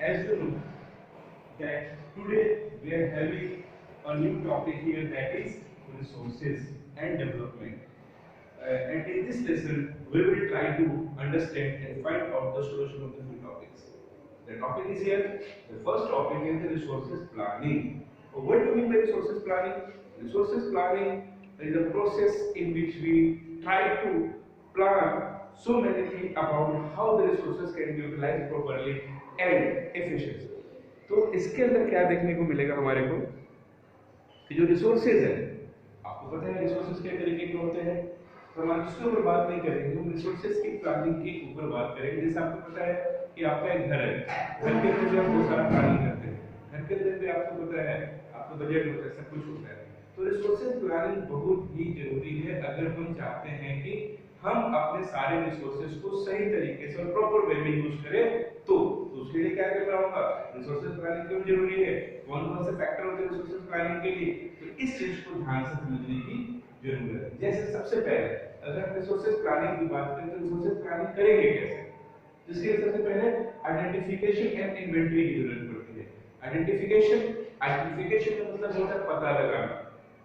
as you know that today we are having a new topic here, that is resources and development. And in this lesson, we will try to understand and find out the solution of the two topics. The topic is here. The first topic is the resources planning. What do you mean by resources planning? Resources planning is a process in which we try to plan so many things about how the resources can be utilized properly and efficiently. तो इसके अंदर क्या देखने को मिलेगा हमारे को कि जो रिसोर्सेज है, आपको पता है रिसोर्सेज कई तरीके के होते हैं, तो हम उसके ऊपर बात नहीं करेंगे, हम रिसोर्सेज की प्लानिंग के ऊपर बात करेंगे। जैसे आपको पता है कि आपका एक घर है, घर के अंदर हम बहुत सारा प्लानिंग करते हैं, घर के अंदर भी आपको पता है आपको बजट होता है, सब कुछ होता है। तो रिसोर्सेज प्लानिंग बहुत ही जरूरी है अगर हम चाहते हैं कि हम अपने सारे रिसोर्सेज को सही तरीके से और प्रॉपर वे में यूज करें। तो उसके लिए क्या करना होगा, रिसोर्सेज प्लानिंग क्यों जरूरी है, कौन कौन से फैक्टर होते हैं रिसोर्सेज प्लानिंग के लिए, तो इस चीज को ध्यान से समझने की जरूरत है। जैसे सबसे पहले अगर हम रिसोर्सेज प्लानिंग की बात करें तो रिसोर्सेज प्लानिंग करेंगे कैसे, जिसके लिए सबसे पहले आइडेंटिफिकेशन एंड इन्वेंटरी की जरूरत पड़ती है। आइडेंटिफिकेशन का मतलब होता है पता लगाना,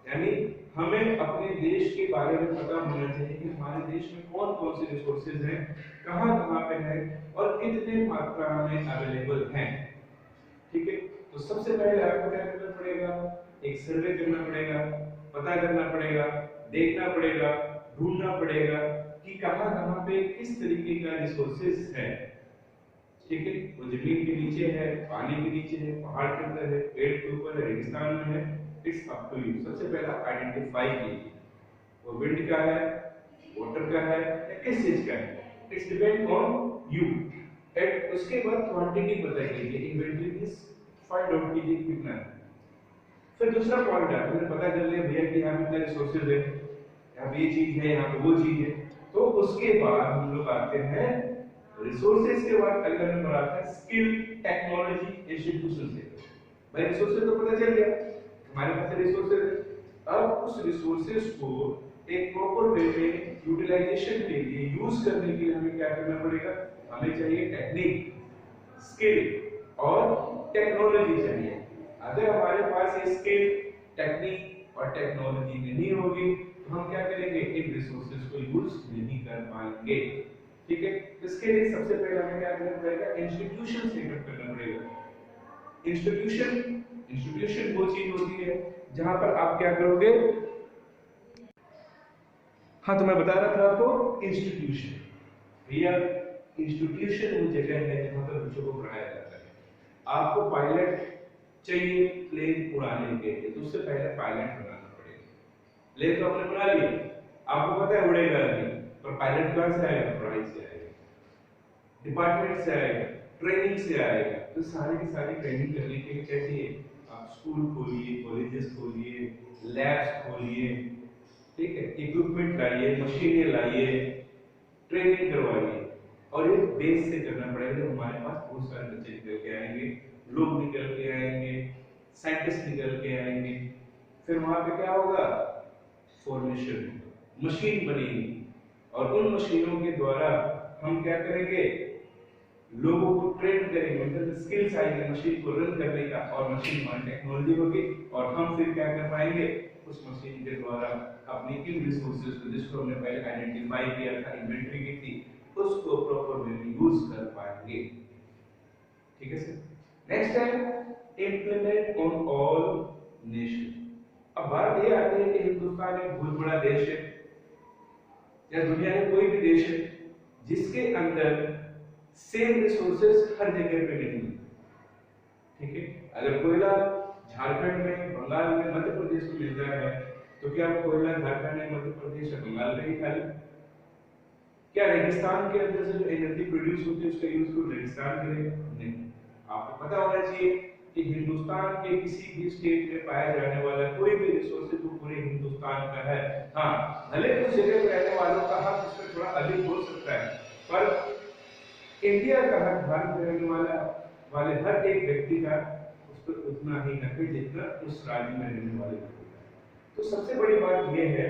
यानी हमें अपने देश के बारे में पता होना चाहिए कि हमारे देश में कौन कौन से रिसोर्सेज हैं, कहां कहां पे हैं और कितने मात्रा में अवेलेबल हैं। ठीक है, तो सबसे पहले आपको क्या करना पड़ेगा, एक सर्वे करना पड़ेगा, पता करना पड़ेगा, देखना पड़ेगा, ढूंढना पड़ेगा कि कहां कहां पे किस तरीके का रिसोर्सेज है। ठीक है, वो जमीन के नीचे है, पानी के नीचे है, पहाड़ के अंदर है, पेड़ के ऊपर है, रेगिस्तान में है, इट्स अप टू यू। सबसे पहला आइडेंटिफाई कीजिए वो विंड का है, वाटर का है या किस चीज का है, it's depend on you. And उसके बाद क्वांटिटी पता कीजिए, इन्वेंटरी मींस फाइंड आउट कीजिए कितना है। फिर दूसरा पॉइंट है, हमने पता कर लिया भैया कि यहाँ पे इतना रिसोर्सेज है, यहाँ पे ये चीज है, यहाँ पे वो चीज है, तो उसके बाद हम लोग आते हैं रिसोर्सेज के बाद अगला नंबर आता है स्किल, टेक्नोलॉजी, इंस्टीट्यूशन से। भाई रिसोर्सेज तो पता चल गया हमारे पास रिसोर्सेज है, अब उस रिसोर्सेज को एक प्रॉपर वे में यूटिलाइजेशन के लिए यूज करने के लिए हमें क्या करना पड़ेगा, हमें चाहिए टेक्निक, स्किल और टेक्नोलॉजी चाहिए। अगर हमारे पास ये स्किल, टेक्निक और टेक्नोलॉजी नहीं होगी तो हम क्या करेंगे, इन रिसोर्सेज को यूज नहीं कर पाएंगे। ठीक है, इसके लिए सबसे पहले हमें क्या करना पड़ेगा, इंस्टीट्यूशन सेटअप करना पड़ेगा। इंस्टीट्यूशन वो चीज होती है जहां पर आप क्या करोगे, हाँ तो मैं बता रहा था आपको इंस्टीट्यूशन, भैया इंस्टीट्यूशन वो जगह है जहां पर बच्चों को पढ़ाया जाता है। आपको पायलट चाहिए प्लेन उड़ाने के लिए, तो उससे पहले पायलट बनाना पड़ेगा। प्लेन तो आपने बना लिया, आपको पता है उड़ेगा नहीं, पर पायलट कहां से आएगा, पढ़ाई से आएगा, डिपार्टमेंट से आएगा, ट्रेनिंग से आएगा। तो सारी की सारी ट्रेनिंग करने के लिए क्या चाहिए, आप स्कूल खोलिए, कॉलेजेस खोलिए, लैब्स खोलिए, ठीक है, इक्विपमेंट लाइए, मशीनें लाइए, ट्रेनिंग करवाइए। और ये बेस से करना पड़ेगा। तो हमारे पास बहुत सारे बच्चे निकल के आएंगे, लोग निकल के आएंगे, साइंटिस्ट निकल के आएंगे, फिर वहां पे क्या होगा, फॉर्मेशन, मशीन बनेगी और उन मशीनों के द्वारा हम क्या करेंगे, लोगों को ट्रेन करेंगे, मतलब स्किल्स आएंगे मशीन को रन करने का, और मशीन हमारी टेक्नोलॉजी होगी और हम फिर क्या कर पाएंगे, उस मशीन के द्वारा अपनी इन रिसोर्सेज को जिसको हमने पहले आइडेंटिफाई किया था, इन्वेंटरी की थी, उसको प्रॉपर वे में यूज कर पाएंगे। ठीक है सर, नेक्स्ट है इंप्लीमेंट ऑन ऑल नेशन। अब बात ये आती है कि हिंदुस्तान एक बहुत बड़ा देश है, या दुनिया में कोई भी देश है जिसके अंदर सेम रिसोर्सेज हर जगह पे नहीं है। ठीक है, अगर कोयला झारखंड में, बंगाल में, मध्य प्रदेश में मिलता है, तो क्या कोयला झारखंड में, मध्य प्रदेश या बंगाल में ही खाली, क्या रेगिस्तान के अंदर से जो एनर्जी प्रोड्यूस होती है उसका यूज को रेगिस्तान करेगा? नहीं। आपको पता होना चाहिए कि हिंदुस्तान के किसी भी स्टेट में पाया जाने वाला कोई भी रिसोर्स तो पूरे हिंदुस्तान का है। हाँ, भले उस जगह पे रहने वालों का हक उसमें थोड़ा अधिक हो सकता है, पर इंडिया का हक, भारत में रहने वाले हर एक व्यक्ति का उस पर उतना ही हक है जितना उस राज्य में रहने वाले व्यक्ति का। तो सबसे बड़ी बात यह है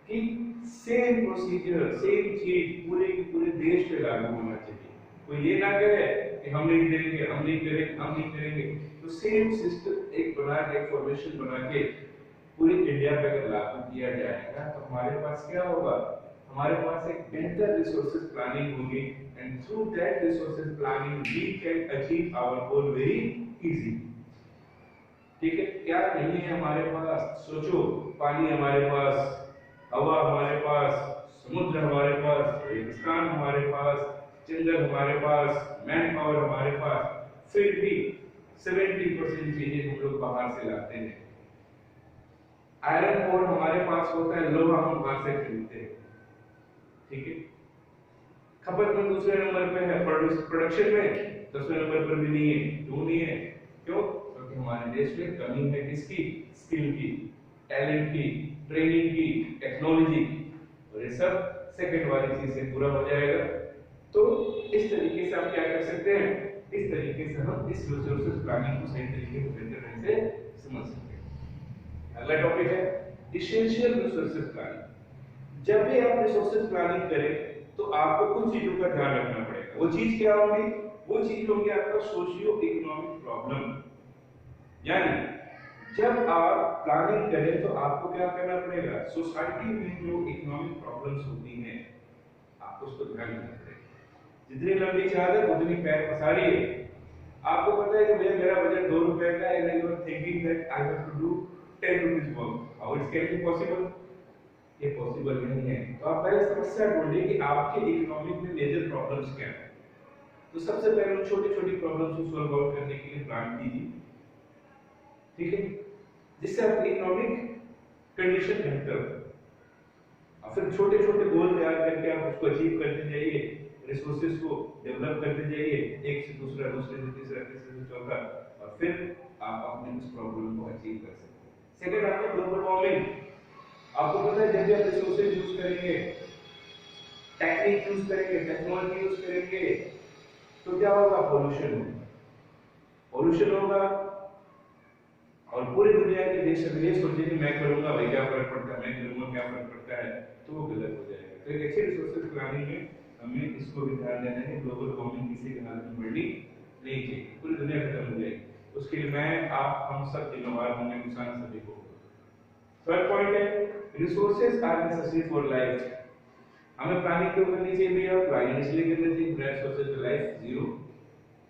कि सेम प्रोसीजर, सेम चीज पूरे के पूरे देश पे लागू होना चाहिए। कोई ये ना कहे कि हम नहीं देंगे, हम नहीं करेंगे, हम नहीं करेंगे। तो सेम सिस्टम एक बना के, एक फॉर्मेशन बना के पूरी इंडिया पे अगर लागू किया जाएगा तो हमारे पास क्या होगा, हमारे पास एक बेहतर रिसोर्सेज प्लानिंग होगी, and through that resources planning we can achieve our goal very easy. ठीक है, क्या नहीं है हमारे पास, सोचो, पानी हमारे पास, हवा हमारे पास, समुद्र हमारे पास, रेगिस्तान हमारे पास, जंगल हमारे पास, मैन पावर हमारे पास, फिर भी 70% चीजें हम लोग बाहर से लाते हैं। आयरन ओर हमारे पास होता है, लोहा हम बाहर से खरीदते हैं। ठीक है, खपत में दूसरे नंबर पे है, प्रोडक्शन में 10वें नंबर पर भी नहीं है। क्यों नहीं है? क्यों? क्योंकि हमारे देश में कमी है किसकी? स्किल की, टैलेंट की, ट्रेनिंग की, टेक्नोलॉजी की। और ये सब सेकंड वाली चीज से पूरा हो जाएगा। तो इस तरीके से आप क्या कर सकते हैं, इस तरीके से हम इस रिसोर्सेज प्लानिंग को सही तरीके से बेहतर ढंग से समझ सकते हैं। अगला टॉपिक है एसेंशियल रिसोर्सेज प्लानिंग। जब भी आप रिसोर्सेज प्लानिंग करें तो आपको कुछ चीजों का ध्यान रखना पड़ेगा। वो चीज क्या होगी? वो चीज होगी आपका सोशियो इकोनॉमिक प्रॉब्लम। यानी जब आप प्लानिंग करें तो आपको क्या करना पड़ेगा, सोसाइटी में जो इकोनॉमिक प्रॉब्लम्स होती हैं आपको उसको ध्यान रखना पड़ेगा। जितनी लंबी चादर उतनी पैर पसारी है। आपको पता है कि भैया मेरा बजट 2 रुपए का है, and you are thinking that I have to do 10 rupees work. How it's can be possible? ये पॉसिबल नहीं है। तो आप पहले समस्या ढूंढिए कि आपके इकोनॉमिक में मेजर प्रॉब्लम्स क्या हैं। तो सबसे पहले छोटी छोटी प्रॉब्लम्स को सॉल्व आउट करने के लिए प्लान कीजिए। ठीक है, जिससे आपकी इकोनॉमिक कंडीशन बेहतर हो। और फिर छोटे छोटे गोल तैयार करके आप उसको अचीव करते जाइए, रिसोर्सेज को डेवलप करते जाइए, एक से दूसरा, दूसरे से तीसरा, तीसरे से चौथा, और फिर आप अपने उस प्रॉब्लम को अचीव कर सकते हैं। सेकंड आपका ग्लोबल वार्मिंग। आपको पता है जब भी आप रिसोर्सेज यूज करेंगे, टेक्निक यूज करेंगे, टेक्नोलॉजी यूज करेंगे, तो क्या होगा? पॉल्यूशन होगा। पॉल्यूशन होगा और पूरी दुनिया के देश अगर ये सोचे कि मैं करूंगा भाई क्या फर्क पड़ता है, मैं करूंगा क्या फर्क पड़ता है, तो वो गलत हो जाएगा। तो एक अच्छे रिसोर्सेज प्लानिंग में हमें इसको भी ध्यान देना है। ग्लोबल वार्मिंग किसी के हाथ में बढ़नी नहीं चाहिए, पूरी दुनिया खत्म हो जाएगी। उसके लिए मैं, आप, हम सब जिम्मेवार होंगे, नुकसान सभी को। थर्ड पॉइंट है resources are necessary for life. हमें प्लानिंग क्यों करनी चाहिए भैया? प्लानिंग इसलिए करनी चाहिए बिना रिसोर्सेज की लाइफ जीरो।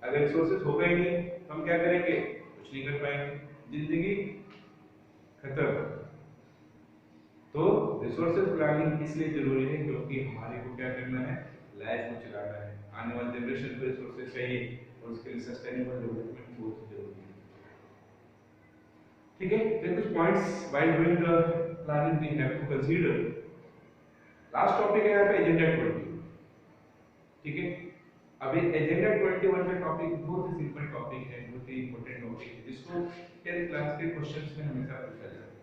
अगर रिसोर्सेज होगा ही नहीं तो हम क्या करेंगे? कुछ नहीं कर पाएंगे, जिंदगी खत्म। तो रिसोर्सेज प्लानिंग इसलिए जरूरी है क्योंकि हमारे को क्या करना है? लाइफ को चलाना है। आने वाली जनरेशन को रिसोर्सेज चाहिए और उसके लिए सस्टेनेबल डेवलपमेंट बहुत जरूरी है। ठीक है, then कुछ points while doing the planning we have to consider. Last topic है यहाँ पे एजेंडा 20। ठीक है, अब एजेंडा 21 का टॉपिक बहुत ही सिंपल टॉपिक है, बहुत ही इंपॉर्टेंट टॉपिक है, जिसको 10th क्लास के क्वेश्चंस में हमेशा पूछा जाता है।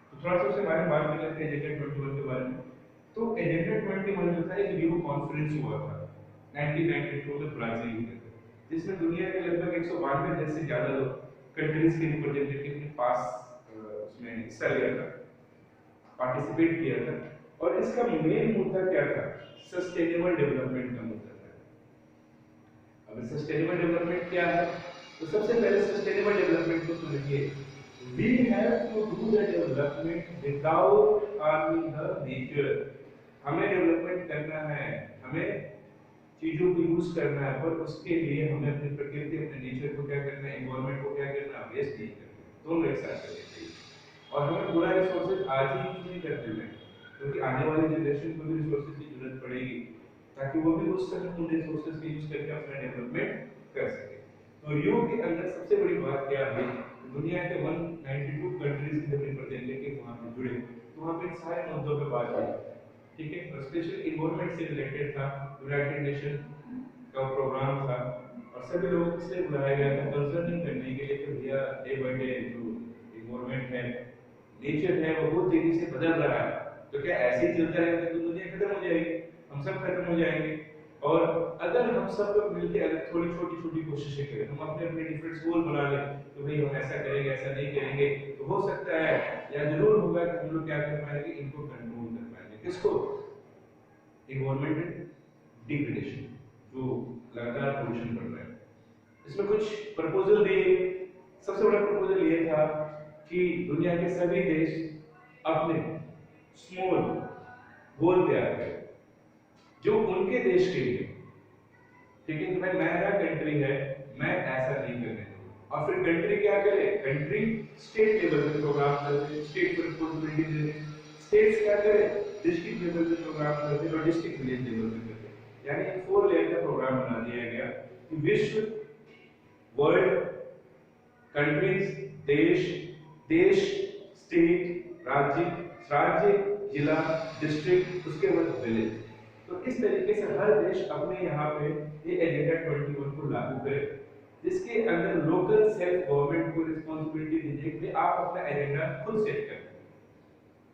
तो थोड़ा सा उसके बारे में बात कर लेते हैं, एजेंडा 21 के बारे में। तो एजेंडा 21 जो था एक रिव्यू कॉन्फ्रेंस हुआ था 1992 में ब्राजील में, जिसमें दुनिया के लगभग 192 देश से ज्यादा लोग, कंट्रीज के रिप्रेजेंटेटिव ने पास उसमें हिस्सा लिया था, पार्टिसिपेट किया था। और इसका मेन मुद्दा क्या था? सस्टेनेबल डेवलपमेंट का मुद्दा था। अब सस्टेनेबल डेवलपमेंट क्या है? तो सबसे पहले सस्टेनेबल डेवलपमेंट को समझिए। We have to do the development without harming the nature. हमें डेवलपमेंट करना है, हमें चीजों को यूज करना है, पर उसके लिए हमें अपनी प्रकृति, अपने नेचर को क्या करना है, एनवायरनमेंट को क्या करना है, वेस्ट नहीं करना। दोनों एक साथ करना चाहिए। और हमें पूरा रिसोर्सेज आज ही यूज नहीं कर देना है, क्योंकि आने वाली जनरेशन को भी रिसोर्सेज की जरूरत पड़ेगी, ताकि वो भी उस समय उन रिसोर्सेज का यूज करके अपना डेवलपमेंट कर सके। तो रियो के अंदर सबसे बड़ी बात क्या है? दुनिया के 192 कंट्रीज के रिप्रेजेंटेटिव वहां पे जुड़े, तो वहां पे सारे मुद्दों पे बात हुई। ठीक है, और स्पेशली एनवायरनमेंट से रिलेटेड था, यूनाइटेड नेशन का प्रोग्राम था, और सभी लोगों को इसलिए बुलाया गया था कंसर्निंग करने के लिए कि भैया डे बाय डे जो एनवायरनमेंट है, नेचर है, वो बहुत तेजी से बदल रहा है। तो क्या ऐसे ही चलता रहेगा तो दुनिया खत्म हो जाएगी, हम सब खत्म हो जाएंगे। और अगर हम सब लोग मिलकर अगर थोड़ी छोटी छोटी कोशिशें करें, हम अपने अपने डिफरेंट गोल बना लें तो भाई हम ऐसा करेंगे, ऐसा नहीं करेंगे, तो हो सकता है या जरूर होगा कि हम लोग क्या कर पाएंगे, इनको कंट्रोल कर पाएंगे। किसको? एनवायरमेंट डिग्रेडेशन, जो लगातार पोल्यूशन बढ़ रहा है। इसमें कुछ प्रपोजल दिए। सबसे बड़ा प्रपोजल ये था कि दुनिया के सभी देश अपने स्मॉल गोल तैयार करें जो उनके देश के लिए, ठीक है, कि भाई मेरा कंट्री है, मैं ऐसा नहीं करने दूंगा। और फिर कंट्री क्या करे, कंट्री स्टेट लेवल पे प्रोग्राम करते, स्टेट को रिस्पॉन्सिबिलिटी दे, स्टेट्स क्या करे, डिस्ट्रिक्ट लेवल पे प्रोग्राम करते और डिस्ट्रिक्ट विलेज लेवल पे करते। यानी एक 4 लेयर का प्रोग्राम बना दिया गया कि विश्व, वर्ल्ड, कंट्रीज, देश, देश, स्टेट, राज्य, राज्य, जिला, डिस्ट्रिक्ट, उसके बाद विलेज। तो इस तरीके से हर देश अपने यहाँ पे ये एजेंडा 21 को लागू करे, जिसके अंदर लोकल सेल्फ गवर्नमेंट को रिस्पॉन्सिबिलिटी दीजिए कि आप अपना एजेंडा खुद सेट करें।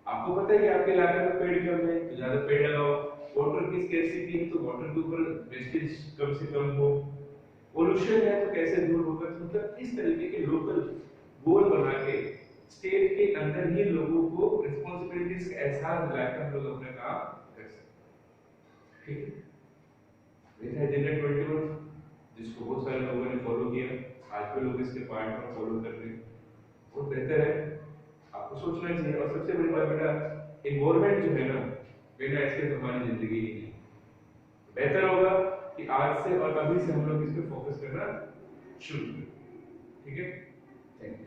आपको पता है कि आपके इलाके में पेड़ कम है तो ज्यादा पेड़ लगाओ, वाटर की स्केर्सिटी है तो वाटर के ऊपर वेस्टेज कम से कम हो, पोल्यूशन है तो कैसे दूर होगा। तो मतलब इस तरीके के लोकल गोल बना के स्टेट के अंदर ही लोगों को रिस्पॉन्सिबिलिटीज का एहसास दिलाकर हम लोग अपना काम कर सकते हैं। ठीक है, एजेंडा 21 जिसको बहुत सारे लोगों ने फॉलो किया, आज भी लोग इसके पार्ट में फॉलो कर रहे हैं, बहुत बेहतर है, आपको सोचना चाहिए। और सबसे बड़ी बात बेटा, एनवायरमेंट जो है ना, बिना इसके तो हमारी जिंदगी ही नहीं। बेहतर होगा कि आज से और अभी से हम लोग इस पे फोकस करना शुरू करें। ठीक है, थैंक यू।